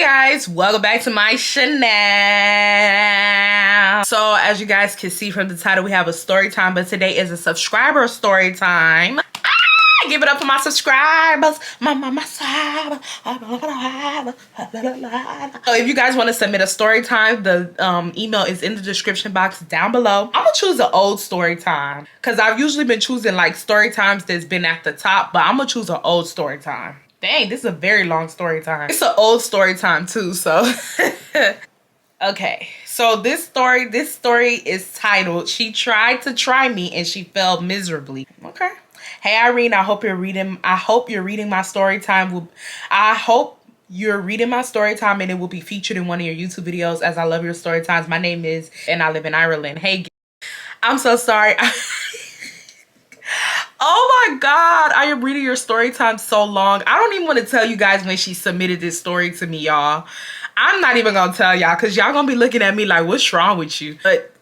Guys, welcome back to my channel. So as you guys can see from the title, we have a story time, but today is a subscriber story time. Give it up for my subscribers. My subscribers. So if you guys want to submit a story time, the email is in the description box down below. I'm gonna choose an old story time because I've usually been choosing like story times that's been at the top, but I'm gonna choose an old story time. Dang, this is a very long story time. It's an old story time too, so. Okay, so this story is titled, She Tried to Try Me and She Failed Miserably. Okay. Hey Irene, I hope you're reading my story time. I hope you're reading my story time and it will be featured in one of your YouTube videos, as I love your story times. My name is, and I live in Ireland. Hey, I'm so sorry. Oh my God, I am reading your story time so long. I don't even want to tell you guys when she submitted this story to me, y'all. I'm not even gonna tell y'all because y'all gonna be looking at me like, what's wrong with you? But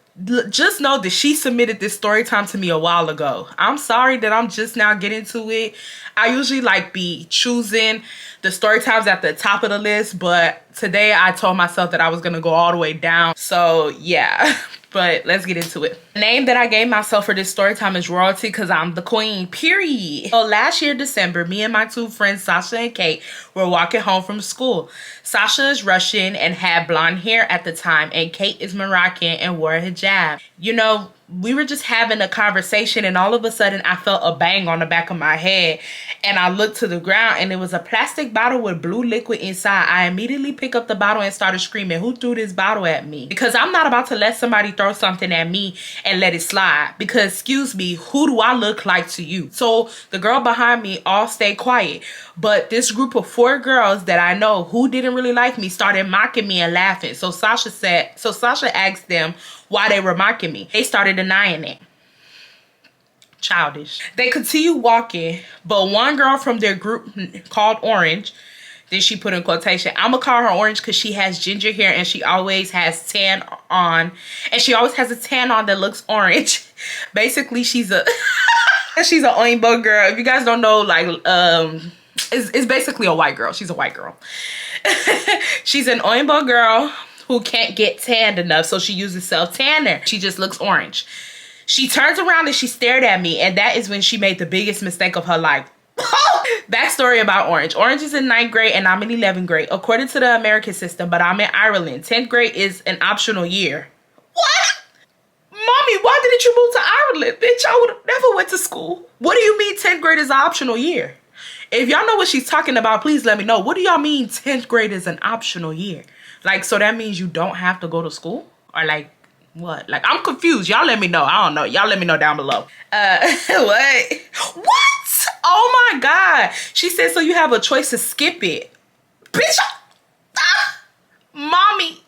just know that she submitted this story time to me a while ago. I'm sorry that I'm just now getting to it. I usually like be choosing the story times at the top of the list, but today I told myself that I was gonna go all the way down. So yeah. But let's get into it. The name that I gave myself for this story time is Royalty because I'm the queen, period. So last year, December, me and my two friends, Sasha and Kate, were walking home from school. Sasha is Russian and had blonde hair at the time, and Kate is Moroccan and wore a hijab. You know, we were just having a conversation and all of a sudden I felt a bang on the back of my head and I looked to the ground and it was a plastic bottle with blue liquid inside. I immediately picked up the bottle and started screaming, who threw this bottle at me? Because I'm not about to let somebody throw something at me and let it slide. Because excuse me, who do I look like to you? So the girl behind me all stayed quiet. But this group of 4 girls that I know who didn't really like me started mocking me and laughing. So Sasha asked them why they were mocking me. They started denying it. Childish. They continued walking, but one girl from their group called Orange, then she put in quotation, I'm gonna call her Orange because she has ginger hair and she always has tan on, and she always has a tan on that looks orange. Basically, she's an Oimbo girl. If you guys don't know, like, it's basically a white girl. She's a white girl. She's an Oimbo girl who can't get tanned enough, so she uses self-tanner. She just looks orange. She turns around and she stared at me, and that is when she made the biggest mistake of her life. Backstory about Orange. Orange is in 9th grade and I'm in 11th grade, according to the American system, but I'm in Ireland. 10th grade is an optional year. What? Mommy, why didn't you move to Ireland? Bitch, I would have never went to school. What do you mean 10th grade is an optional year? If y'all know what she's talking about, please let me know. What do y'all mean 10th grade is an optional year? Like, so that means you don't have to go to school? Or like, what? Like, I'm confused. Y'all let me know. I don't know. Y'all let me know down below. What? What? Oh my God. She said, so you have a choice to skip it. Bitch, mommy.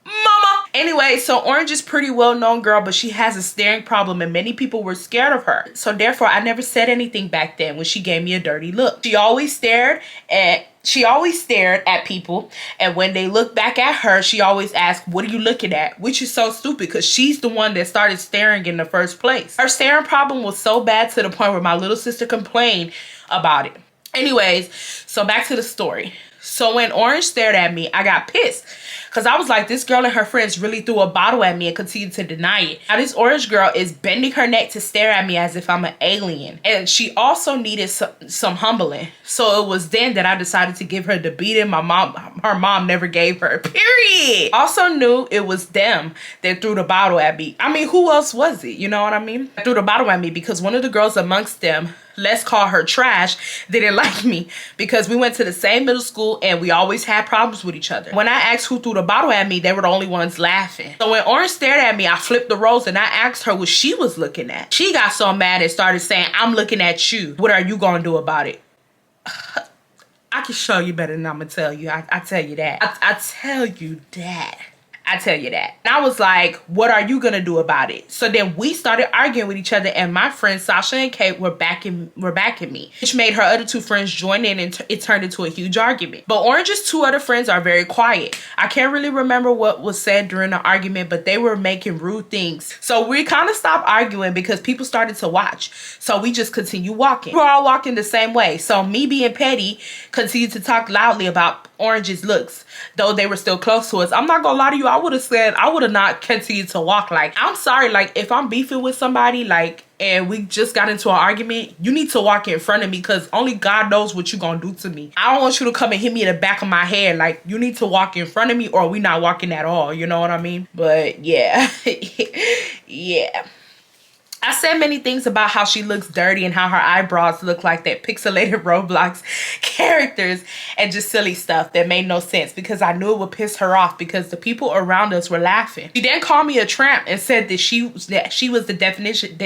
Mama. Anyway, so Orange is pretty well-known girl, but she has a staring problem and many people were scared of her. So therefore, I never said anything back then when she gave me a dirty look. She always stared at people, and when they looked back at her, she always asked, what are you looking at? Which is so stupid because she's the one that started staring in the first place. Her staring problem was so bad to the point where my little sister complained about it. Anyways, so back to the story. So when Orange stared at me, I got pissed because I was like, this girl and her friends really threw a bottle at me and continued to deny it. Now this Orange girl is bending her neck to stare at me as if I'm an alien. And she also needed some humbling. So it was then that I decided to give her the beating her mom never gave her, period. Also knew it was them that threw the bottle at me. I mean, who else was it? You know what I mean? Threw the bottle at me because one of the girls amongst them, let's call her Trash, didn't like me because we went to the same middle school and we always had problems with each other. When I asked who threw the bottle at me, they were the only ones laughing. So when Orange stared at me, I flipped the roles and I asked her what she was looking at. She got so mad and started saying, I'm looking at you. What are you gonna do about it? I can show you better than I'm gonna tell you. I tell you that. I tell you that. I tell you that. And I was like, what are you gonna do about it? So then we started arguing with each other and my friends Sasha and Kate were backing me, which made her other two friends join in and it turned into a huge argument. But Orange's two other friends are very quiet. I can't really remember what was said during the argument, but they were making rude things. So we kind of stopped arguing because people started to watch. So we just continued walking. We're all walking the same way. So me being petty continued to talk loudly about Orange's looks, though they were still close to us. I'm not gonna lie to you, I would have not continued to walk. Like, I'm sorry, like, if I'm beefing with somebody, like, and we just got into an argument, you need to walk in front of me, because only God knows what you're gonna do to me. I don't want you to come and hit me in the back of my head. Like, you need to walk in front of me, or we not walking at all, you know what I mean? But yeah. Yeah. I said many things about how she looks dirty and how her eyebrows look like that pixelated Roblox characters, and just silly stuff that made no sense, because I knew it would piss her off, because the people around us were laughing. She then called me a tramp and said that she was the definition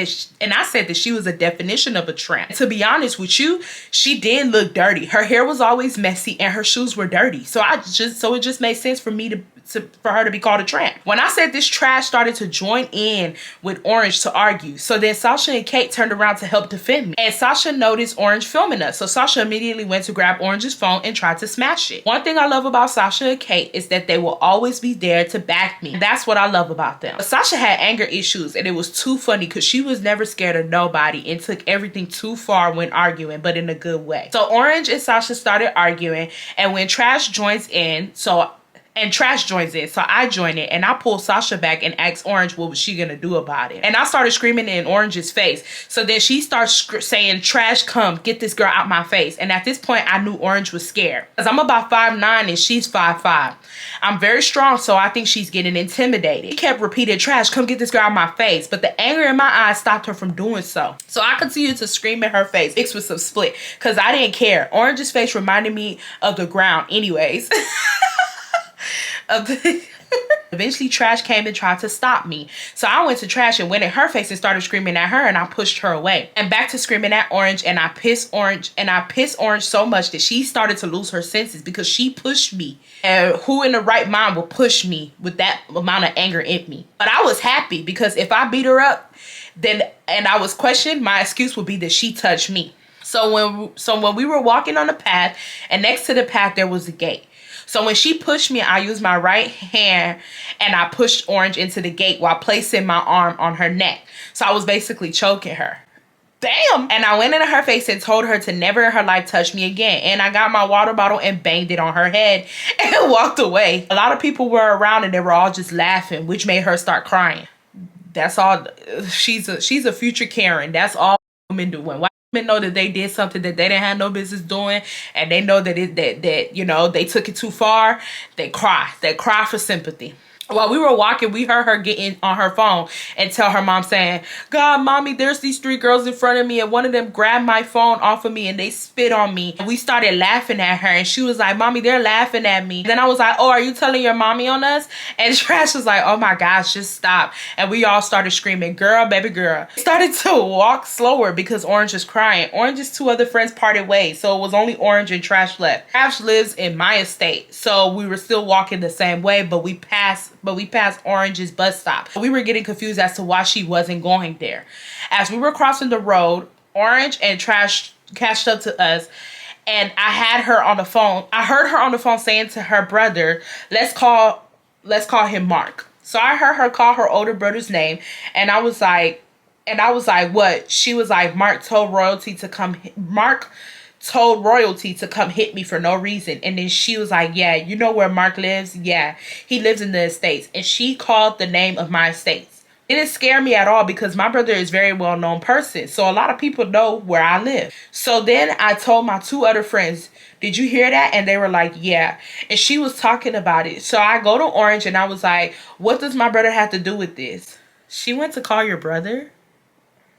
and I said that she was a definition of a tramp. And to be honest with you, she did look dirty. Her hair was always messy and her shoes were dirty. So it just made sense for me for her to be called a tramp. When I said this, trash started to join in with Orange to argue. So then Sasha and Kate turned around to help defend me. And Sasha noticed Orange filming us. So Sasha immediately went to grab Orange's phone and tried to smash it. One thing I love about Sasha and Kate is that they will always be there to back me. That's what I love about them. But Sasha had anger issues, and it was too funny because she was never scared of nobody and took everything too far when arguing, but in a good way. So Orange and Sasha started arguing, and when Trash joins in, so I joined it, and I pulled Sasha back and asked Orange what was she gonna do about it. And I started screaming in Orange's face. So then she starts saying, "Trash, come get this girl out my face." And at this point, I knew Orange was scared, because I'm about 5'9" and she's 5'5". I'm very strong, so I think she's getting intimidated. She kept repeating, "Trash, come get this girl out my face." But the anger in my eyes stopped her from doing so. So I continued to scream in her face, mixed with some split, because I didn't care. Orange's face reminded me of the ground anyways. Eventually Trash came and tried to stop me. So I went to Trash and went in her face and started screaming at her, and I pushed her away. And back to screaming at Orange, and I pissed Orange so much that she started to lose her senses, because she pushed me. And who in the right mind will push me with that amount of anger in me? But I was happy, because if I beat her up and I was questioned, my excuse would be that she touched me. So when we were walking on the path, and next to the path there was a gate. So when she pushed me, I used my right hand and I pushed Orange into the gate while placing my arm on her neck. So I was basically choking her. Damn! And I went into her face and told her to never in her life touch me again. And I got my water bottle and banged it on her head and walked away. A lot of people were around and they were all just laughing, which made her start crying. That's all. She's a future Karen. That's all women do. When women know that they did something that they didn't have no business doing, and they know that you know they took it too far, they cry. They cry for sympathy. While we were walking, we heard her getting on her phone and tell her mom saying, "God, mommy, there's these 3 girls in front of me, and one of them grabbed my phone off of me and they spit on me." And we started laughing at her, and she was like, "Mommy, they're laughing at me." Then I was like, "Oh, are you telling your mommy on us?" And Trash was like, "Oh my gosh, just stop." And we all started screaming, "Girl, baby girl." We started to walk slower because Orange was crying. Orange's 2 other friends parted ways, so it was only Orange and Trash left. Trash lives in my estate, so we were still walking the same way, but we passed Orange's bus stop. We were getting confused as to why she wasn't going there. As we were crossing the road, Orange and Trash catched up to us, and I had her on the phone. I heard her on the phone saying to her brother, let's call him Mark. So I heard her call her older brother's name, and I was like, what? She was like, Mark told royalty to come hit me for no reason. And then she was like, "Yeah, you know where Mark lives? Yeah, he lives in the estates." And she called the name of my estates. It didn't scare me at all, because my brother is a very well-known person, so a lot of people know where I live. So then I told my 2 other friends, "Did you hear that?" And they were like, "Yeah." And she was talking about it. So I go to Orange and I was like, "What does my brother have to do with this?" She went to call your brother?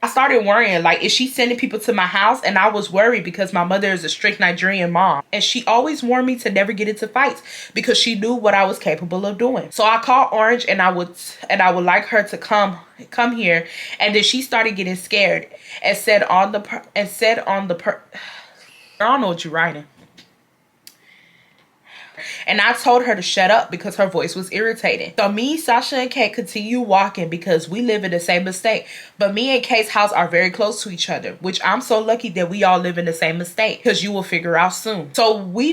I started worrying, like, is she sending people to my house? And I was worried because my mother is a strict Nigerian mom. And she always warned me to never get into fights because she knew what I was capable of doing. So I called Orange and I would like her to come here. And then she started getting scared and said I don't know what you're writing. And I told her to shut up because her voice was irritating. So me, Sasha, and Kate continue walking because we live in the same estate. But me and Kate's house are very close to each other, which I'm so lucky that we all live in the same estate, because you will figure out soon. So we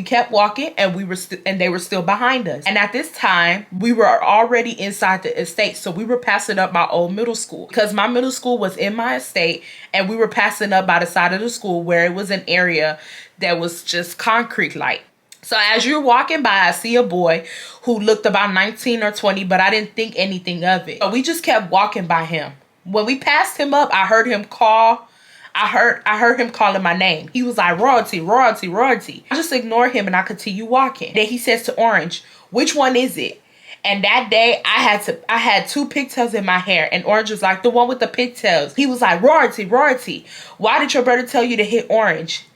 kept walking, and they were still behind us. And at this time, we were already inside the estate. So we were passing up my old middle school, because my middle school was in my estate, and we were passing up by the side of the school where it was an area that was just concrete like. So as you're walking by, I see a boy who looked about 19 or 20, but I didn't think anything of it. So we just kept walking by him. When we passed him up, I heard him call. I heard him calling my name. He was like, royalty, royalty, royalty. I just ignored him and I continue walking. Then he says to Orange, which one is it? And that day I had 2 pigtails in my hair, and Orange was like, the one with the pigtails. He was like, royalty, royalty. Why did your brother tell you to hit Orange?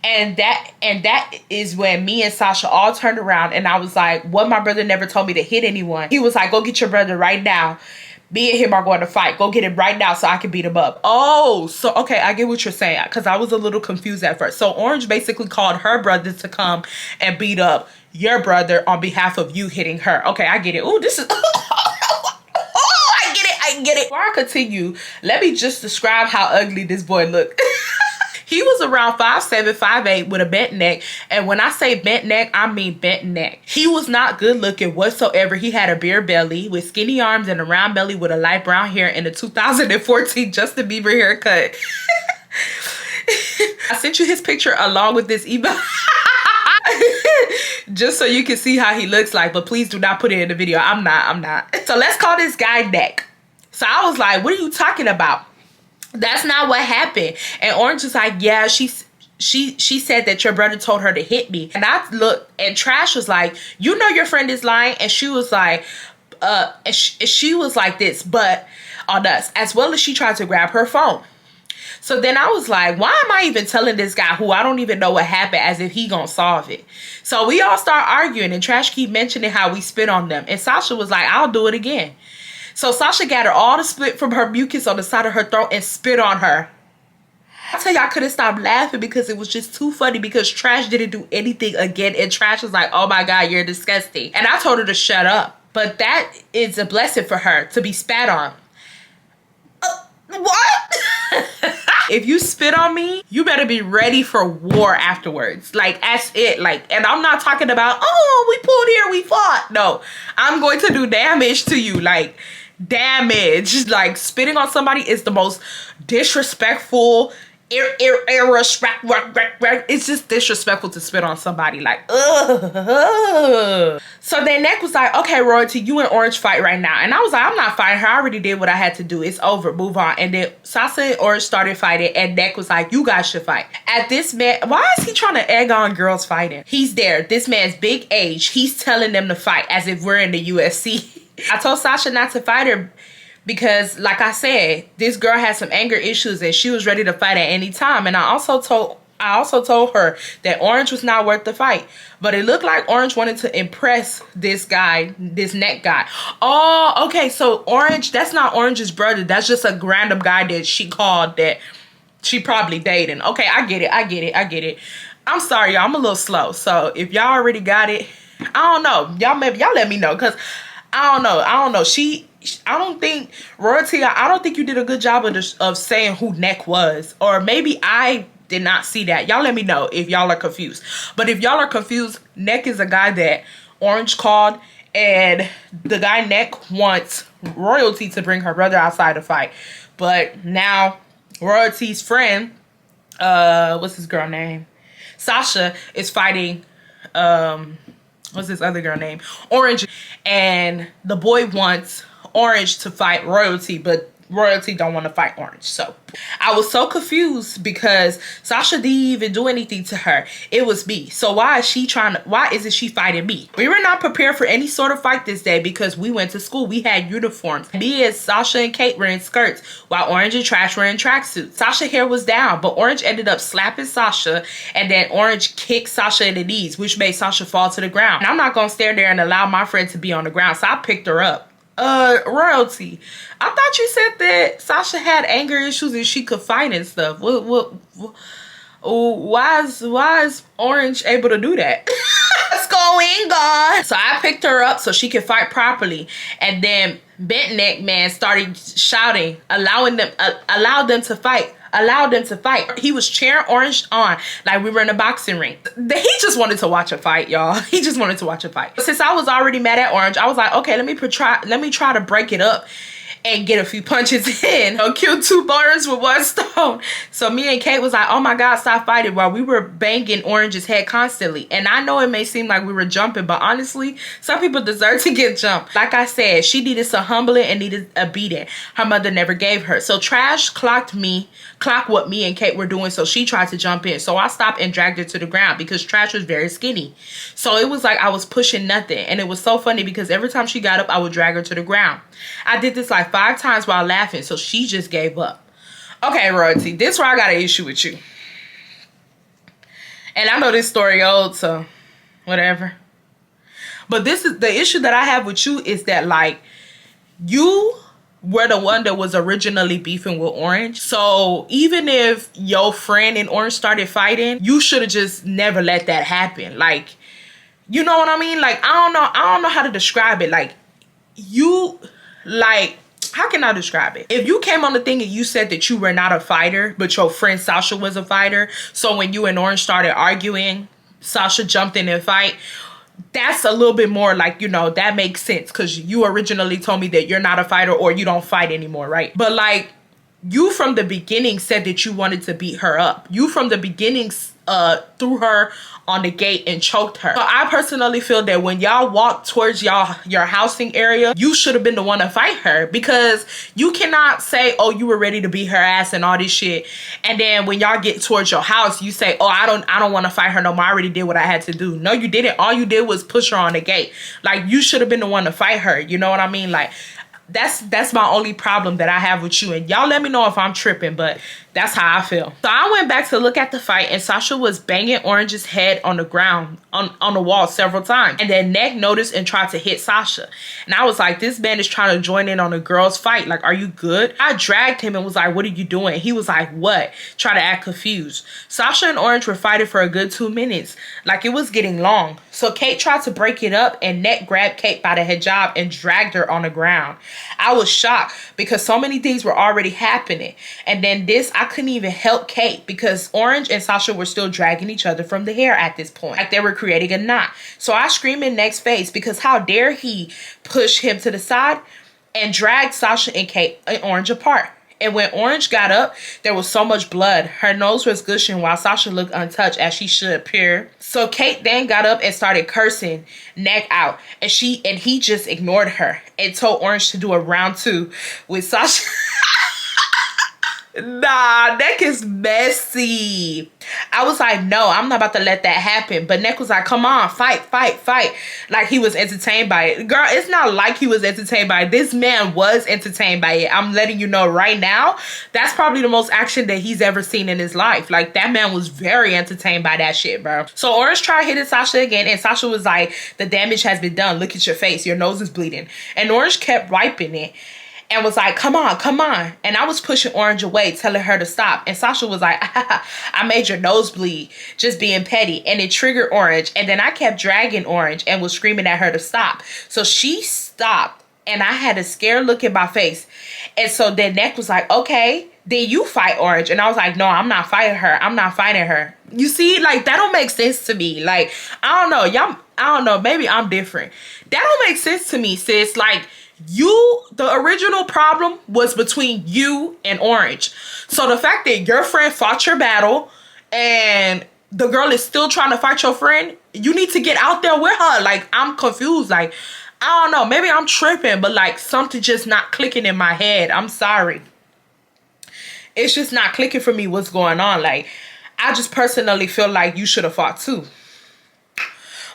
And that is when me and Sasha all turned around, and I was like, what, my brother never told me to hit anyone. He was like, go get your brother right now. Me and him are going to fight. Go get him right now so I can beat him up. Oh, so okay, I get what you're saying, because I was a little confused at first. So Orange basically called her brother to come and beat up your brother on behalf of you hitting her. Okay, I get it. Oh, this is I get it. Before I continue, let me just describe how ugly this boy looked. He was around 5'7", 5'8", with a bent neck. And when I say bent neck, I mean bent neck. He was not good looking whatsoever. He had a beer belly with skinny arms and a round belly with a light brown hair and a 2014 Justin Bieber haircut. I sent you his picture along with this email. Just so you can see how he looks like, but please do not put it in the video. I'm not. So let's call this guy Neck. So I was like, what are you talking about? That's not what happened. And Orange was like, yeah, she said that your brother told her to hit me. And I looked, and Trash was like, you know your friend is lying. And she was like, she was like this, but on us, as well as she tried to grab her phone. So then I was like, why am I even telling this guy who I don't even know what happened as if he gonna solve it? So we all start arguing, and Trash keep mentioning how we spit on them. And Sasha was like, I'll do it again. So Sasha gathered all the spit from her mucus on the side of her throat and spit on her. I tell you, I couldn't stop laughing because it was just too funny, because Trash didn't do anything again. And Trash was like, oh my God, you're disgusting. And I told her to shut up. But that is a blessing for her, to be spat on. What? If you spit on me, you better be ready for war afterwards. Like, that's it. Like, and I'm not talking about, oh, we pulled here, we fought. No, I'm going to do damage to you. Like, damage. Like, spitting on somebody is the most disrespectful, it's just disrespectful to spit on somebody. Like, ugh. So then Neck was like, okay, Royalty, you and Orange fight right now. And I was like, I'm not fighting her. I already did what I had to do. It's over. Move on. And then Sasa and Orange started fighting, and Neck was like, you guys should fight. At this man, why is he trying to egg on girls fighting? He's there. This man's big age. He's telling them to fight as if we're in the UFC. I told Sasha not to fight her, because, like I said, this girl had some anger issues and she was ready to fight at any time. And I also told her that Orange was not worth the fight. But it looked like Orange wanted to impress this guy, this Neck guy. Oh, okay. So Orange, that's not Orange's brother. That's just a random guy that she called that she probably dating. Okay, I get it. I'm sorry, y'all. I'm a little slow. So if y'all already got it, I don't know. Y'all let me know, because I don't know. I don't think, Royalty, I don't think you did a good job of saying who Neck was. Or maybe I did not see that. Y'all let me know if y'all are confused. But if y'all are confused, Neck is a guy that Orange called. And the guy Neck wants Royalty to bring her brother outside to fight. But now Royalty's friend, what's his girl name? Sasha is fighting, what's this other girl name? Orange. And the boy wants Orange to fight Royalty, but Royalty don't want to fight Orange. So I was so confused because Sasha didn't even do anything to her. It was me. So why isn't she fighting me? We were not prepared for any sort of fight this day because we went to school. We had uniforms. Me and Sasha and Kate were in skirts while Orange and Trash were in tracksuits. Sasha's hair was down, but Orange ended up slapping Sasha, and then Orange kicked Sasha in the knees, which made Sasha fall to the ground. And I'm not going to stand there and allow my friend to be on the ground, so I picked her up. Royalty, I thought you said that Sasha had anger issues and she could fight and stuff. Why is Orange able to do that? What's going on? So I picked her up so she could fight properly, and then Bent Neck man started shouting, allowed them to fight. He was cheering Orange on like we were in a boxing ring. He just wanted to watch a fight, y'all. He just wanted to watch a fight. Since I was already mad at Orange, I was like, okay, let me try to break it up and get a few punches in. Kill two birds with one stone. So me and Kate was like, oh my God, stop fighting, while we were banging Orange's head constantly. And I know it may seem like we were jumping, but honestly, some people deserve to get jumped. Like I said, she needed some humbling and needed a beating. Her mother never gave her. So Trash clocked what me and Kate were doing, so she tried to jump in. So I stopped and dragged her to the ground because Trash was very skinny. So it was like I was pushing nothing. And it was so funny because every time she got up, I would drag her to the ground. I did this like 5 times while laughing, so she just gave up. Okay, Royalty, this is where I got an issue with you. And I know this story old, so whatever. But this is the issue that I have with you, is that like you were the one that was originally beefing with Orange. So even if your friend and Orange started fighting, you should have just never let that happen. Like, you know what I mean? Like, I don't know how to describe it. Like, how can I describe it? If you came on the thing and you said that you were not a fighter, but your friend Sasha was a fighter, so when you and Orange started arguing, Sasha jumped in and fight, that's a little bit more like, you know, that makes sense, because you originally told me that you're not a fighter or you don't fight anymore, right? But like, you from the beginning said that you wanted to beat her up. You from the beginning threw her on the gate and choked her. So I personally feel that when y'all walked towards your housing area, you should have been the one to fight her, because you cannot say, oh, you were ready to beat her ass and all this shit, and then when y'all get towards your house, you say, oh, I don't want to fight her no more, I already did what I had to do. No, you didn't. All you did was push her on the gate. Like, you should have been the one to fight her. You know what I mean? Like, that's my only problem that I have with you. And y'all let me know if I'm tripping, but that's how I feel. So I went back to look at the fight, and Sasha was banging Orange's head on the ground, on the wall several times. And then Neck noticed and tried to hit Sasha. And I was like, this man is trying to join in on a girl's fight. Like, are you good? I dragged him and was like, what are you doing? He was like, what? Try to act confused. Sasha and Orange were fighting for a good 2 minutes. Like, it was getting long. So Kate tried to break it up, and Neck grabbed Kate by the hijab and dragged her on the ground. I was shocked because so many things were already happening. And then I couldn't even help Kate because Orange and Sasha were still dragging each other from the hair at this point. Like, they were creating a knot. So I screamed in Neck's face because how dare he push him to the side and drag Sasha and Kate and Orange apart. And when Orange got up, there was so much blood. Her nose was gushing while Sasha looked untouched, as she should appear. So Kate then got up and started cursing Neck out. And he just ignored her and told Orange to do a round 2 with Sasha. Nah, Neck is messy. I was like, no, I'm not about to let that happen. But Neck was like, come on, fight. Like he was entertained by it. Girl, it's not like he was entertained by it. This man was entertained by it. I'm letting you know right now, that's probably the most action that he's ever seen in his life. Like, that man was very entertained by that shit, bro. So Orange tried hitting Sasha again, and Sasha was like, the damage has been done. Look at your face. Your nose is bleeding. And Orange kept wiping it and was like, come on. And I was pushing Orange away, telling her to stop. And Sasha was like, I made your nose bleed, just being petty. And it triggered Orange. And then I kept dragging Orange and was screaming at her to stop. So she stopped, and I had a scared look in my face. And so then Neck was like, okay, then you fight Orange. And I was like, no, I'm not fighting her. You see, like, that don't make sense to me. Like, I don't know, maybe I'm different. That don't make sense to me, sis. Like, the original problem was between you and Orange. So the fact that your friend fought your battle and the girl is still trying to fight your friend, you need to get out there with her. Like, I'm confused. Like, I don't know, maybe I'm tripping, but like, something just not clicking in my head. I'm sorry. It's just not clicking for me what's going on. Like, I just personally feel like you should have fought too.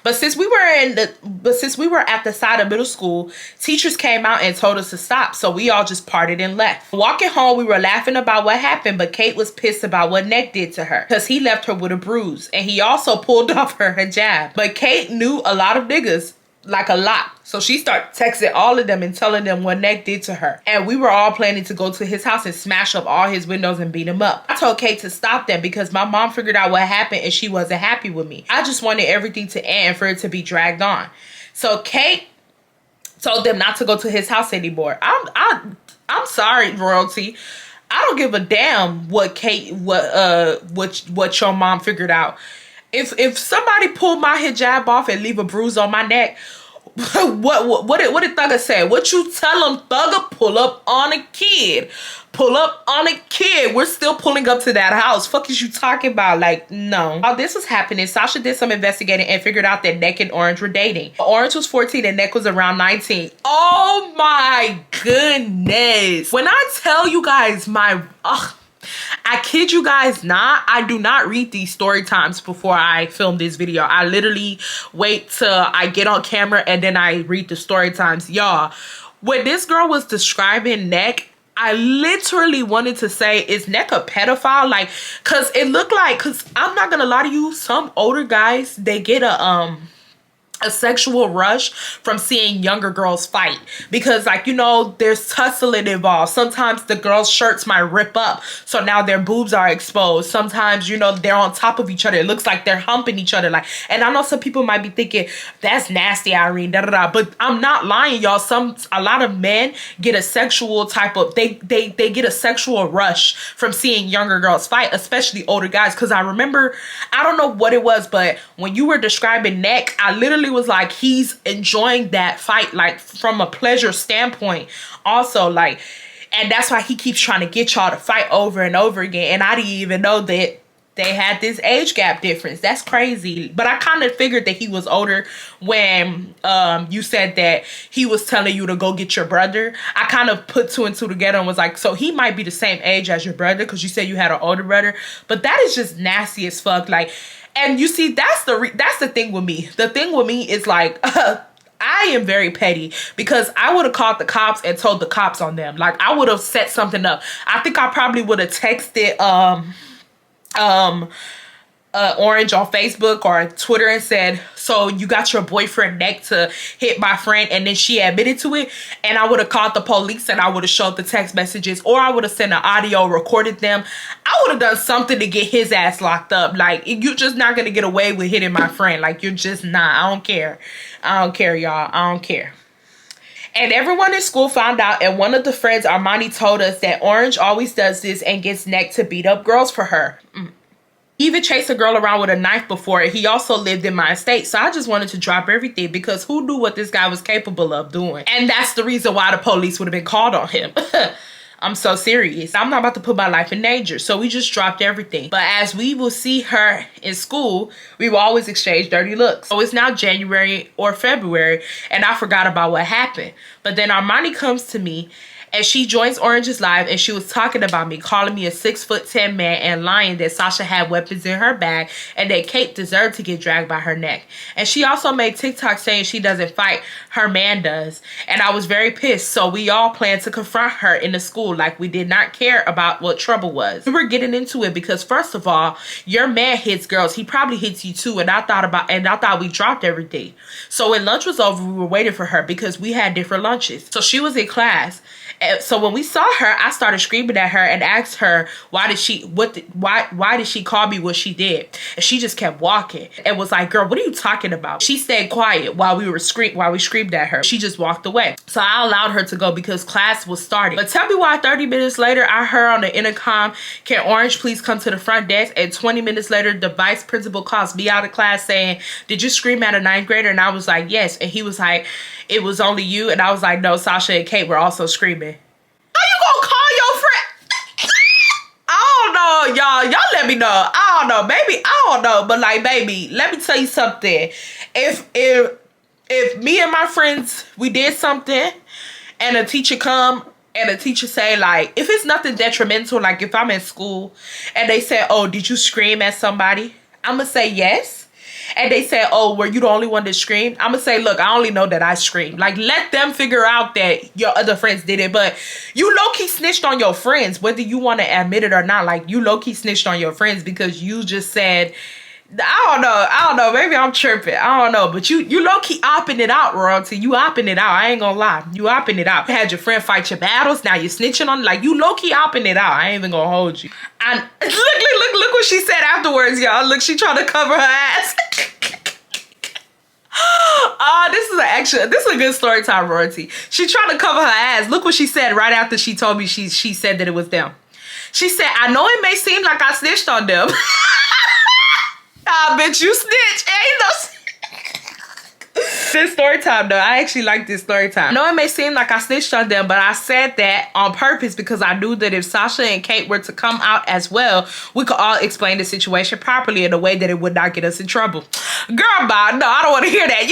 But since we were at the side of middle school, teachers came out and told us to stop. So we all just parted and left. Walking home, we were laughing about what happened, but Kate was pissed about what Neck did to her because he left her with a bruise, and he also pulled off her hijab. But Kate knew a lot of niggas, like a lot. So she started texting all of them and telling them what Neck did to her. And we were all planning to go to his house and smash up all his windows and beat him up. I told Kate to stop them because my mom figured out what happened and she wasn't happy with me. I just wanted everything to end and for it to be dragged on. So Kate told them not to go to his house anymore. I'm sorry, Royalty. I don't give a damn what your mom figured out. If somebody pulled my hijab off and leave a bruise on my neck, what did Thugger say? What you tell him, Thugger? Pull up on a kid. Pull up on a kid. We're still pulling up to that house. Fuck is you talking about? Like, no. While this was happening, Sasha did some investigating and figured out that Neck and Orange were dating. Orange was 14 and Neck was around 19. Oh my goodness. When I tell you guys I kid you guys not, I do not read these story times before I film this video. I literally wait till I get on camera and then I read the story times. Y'all, when this girl was describing Neck, I literally wanted to say, is Neck a pedophile? Like, cause it looked like, cause I'm not gonna lie to you, some older guys, they get a sexual rush from seeing younger girls fight, because, like, you know, there's tussling involved. Sometimes the girls' shirts might rip up, so now their boobs are exposed. Sometimes, you know, they're on top of each other. It looks like they're humping each other. Like, and I know some people might be thinking that's nasty, Irene, da da da. But I'm not lying, y'all. A lot of men get a sexual type of they get a sexual rush from seeing younger girls fight, especially older guys. Because I remember, I don't know what it was, but when you were describing Neck, I literally was like, he's enjoying that fight, like, from a pleasure standpoint also, like, and that's why he keeps trying to get y'all to fight over and over again. And I didn't even know that they had this age gap difference. That's crazy. But I kind of figured that he was older when you said that he was telling you to go get your brother. I kind of put two and two together and was like, so he might be the same age as your brother, because you said you had an older brother. But that is just nasty as fuck. Like, and you see, that's the thing with me. The thing with me is, like, I am very petty, because I would have called the cops and told the cops on them. Like, I would have set something up. I think I probably would have texted Orange on Facebook or Twitter and said, so you got your boyfriend Neck to hit my friend, and then she admitted to it. And I would have called the police and I would have showed the text messages, or I would have sent an audio, recorded them. I would have done something to get his ass locked up. Like, you're just not gonna get away with hitting my friend. Like, you're just not. I don't care. I don't care, y'all. I don't care. And everyone in school found out, and one of the friends, Armani, told us that Orange always does this and gets Neck to beat up girls for her. He even chased a girl around with a knife before. He also lived in my estate. So I just wanted to drop everything, because who knew what this guy was capable of doing? And that's the reason why the police would have been called on him. I'm so serious. I'm not about to put my life in danger. So we just dropped everything. But as we will see her in school, we will always exchange dirty looks. So it's now January or February, and I forgot about what happened. But then Armani comes to me, and she joins Orange's live, and she was talking about me, calling me a 6'10" man, and lying that Sasha had weapons in her bag and that Kate deserved to get dragged by her neck. And she also made TikTok saying she doesn't fight, her man does. And I was very pissed, so we all planned to confront her in the school, like we did not care about what trouble was. We were getting into it because, first of all, your man hits girls. He probably hits you too, and I thought we dropped everything. So when lunch was over, we were waiting for her because we had different lunches. So she was in class. So when we saw her, I started screaming at her and asked her why did she call me what she did? And she just kept walking and was like, "Girl, what are you talking about?" She stayed quiet while we screamed at her. She just walked away. So I allowed her to go because class was starting. But tell me why 30 minutes later I heard on the intercom, "Can Orange please come to the front desk?" And 20 minutes later, the vice principal calls me out of class saying, "Did you scream at a 9th grader?" And I was like, "Yes." And he was like, "It was only you?" And I was like, "No, Sasha and Kate were also screaming." How you gonna call your friend? I don't know, y'all. Y'all let me know. I don't know, baby. I don't know, but like, baby, let me tell you something. If me and my friends, we did something, and a teacher come and a teacher say, like, if it's nothing detrimental, like if I'm in school and they say, "Oh, did you scream at somebody?" I'm gonna say yes. And they said, "Oh, were you the only one that screamed?" I'm gonna say, "Look, I only know that I screamed." Like, let them figure out that your other friends did it. But you low-key snitched on your friends, whether you want to admit it or not. Like, you low-key snitched on your friends because you just said, I don't know. Maybe I'm tripping. I don't know. But you low-key opping it out, royalty. You opping it out. I ain't gonna lie. You opping it out. You had your friend fight your battles. Now you're snitching on, like, you low-key opping it out. I ain't even gonna hold you. And look what she said afterwards, y'all. Look, she trying to cover her ass. This is a good story time, royalty. She trying to cover her ass. Look what she said right after she told me she said that it was them. She said, "I know it may seem like I snitched on them." Ah, bitch, you snitch. Ain't no. This story time though, I actually like this story time. I know it may seem like I snitched on them, but I said that on purpose because I knew that if Sasha and Kate were to come out as well, we could all explain the situation properly in a way that it would not get us in trouble. Girl, bye. No, I don't want to hear that.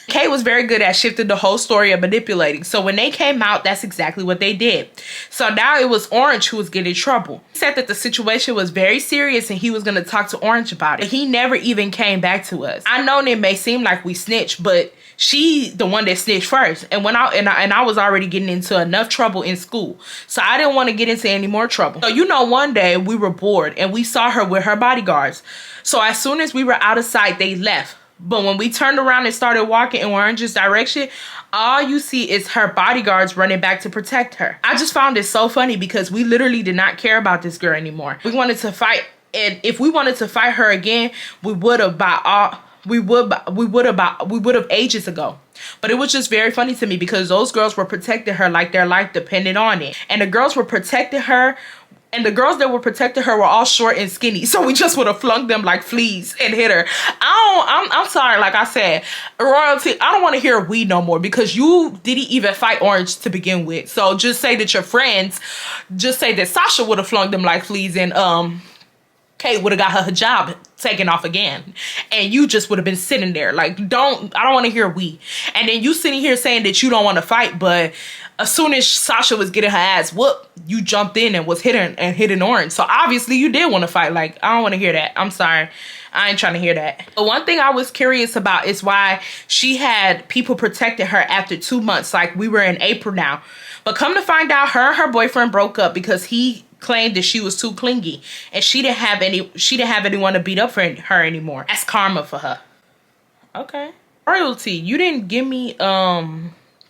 Kate was very good at shifting the whole story and manipulating. So when they came out, that's exactly what they did. So now it was Orange who was getting in trouble. He said that the situation was very serious and he was going to talk to Orange about it. He never even came back to us. I know it may seem like we snitched, but she the one that snitched first. And when I was already getting into enough trouble in school. So I didn't want to get into any more trouble. So one day we were bored and we saw her with her bodyguards. So as soon as we were out of sight, they left. But when we turned around and started walking in Orange's direction, all you see is her bodyguards running back to protect her. I just found it so funny because we literally did not care about this girl anymore. We wanted to fight, and if we wanted to fight her again, we would have ages ago. But it was just very funny to me because those girls were protecting her like their life depended on it. And the girls were protecting her. And the girls that were protecting her were all short and skinny. So we just would have flung them like fleas and hit her. I'm sorry, like I said, royalty, I don't want to hear we no more because you didn't even fight Orange to begin with. So just say that your friends, just say that Sasha would have flung them like fleas and Kate would have got her hijab taken off again. And you just would have been sitting there. Like, I don't want to hear we. And then you sitting here saying that you don't want to fight, but as soon as Sasha was getting her ass whooped, you jumped in and was hitting Orange. So obviously you did want to fight. Like, I don't want to hear that. I'm sorry. I ain't trying to hear that. But one thing I was curious about is why she had people protecting her after 2 months. Like, we were in April now. But come to find out, her and her boyfriend broke up because he claimed that she was too clingy and she didn't have anyone to beat up for her anymore. That's karma for her. Okay. Royalty, you didn't give me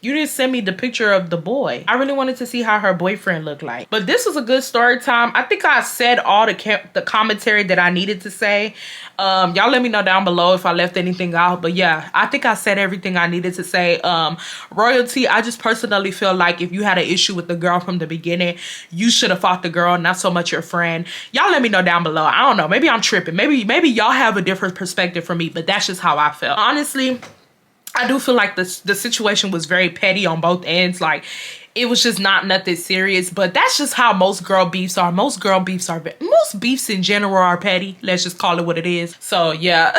you didn't send me the picture of the boy. I really wanted to see how her boyfriend looked like. But this was a good story time. I think I said all the commentary that I needed to say. Y'all let me know down below if I left anything out. But yeah, I think I said everything I needed to say. Royalty, I just personally feel like if you had an issue with the girl from the beginning, you should have fought the girl, not so much your friend. Y'all let me know down below. I don't know. Maybe I'm tripping. Maybe y'all have a different perspective from me, but that's just how I felt. Honestly, I do feel like the situation was very petty on both ends. Like, it was just not nothing serious, but that's just how most girl beefs are. Most beefs in general are petty. Let's just call it what it is. So yeah.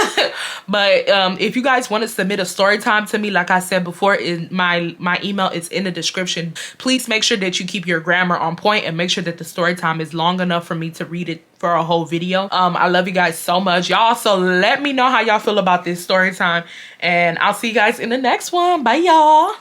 But if you guys want to submit a story time to me, like I said before, my email is in the description. Please make sure that you keep your grammar on point and make sure that the story time is long enough for me to read it for a whole video. I love you guys so much. Y'all also let me know how y'all feel about this story time, and I'll see you guys in the next one. Bye y'all.